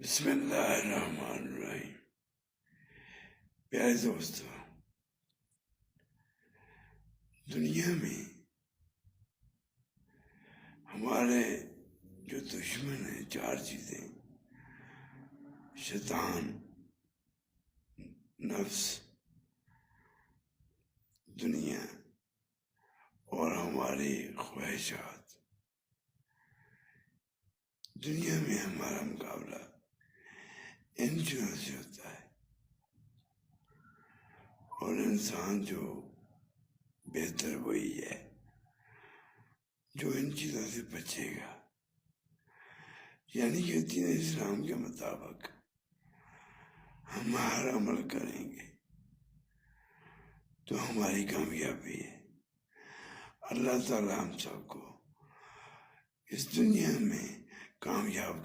بسم اللہ الرحمن الرحیم۔ پیارے دوستو، دنیا میں ہمارے جو دشمن ہیں چار چیزیں: شیطان، نفس، دنیا اور ہماری خواہشات۔ دنیا میں ہمارا مقابلہ ان چیزوں سے ہوتا ہے، اور انسان جو بہتر وہی ہے جو ان چیزوں سے بچے گا، یعنی کہ دین اسلام کے مطابق ہم ہر عمل کریں گے تو ہماری کامیابی ہے۔ اللہ تعالیٰ ہم سب کو اس دنیا میں کامیاب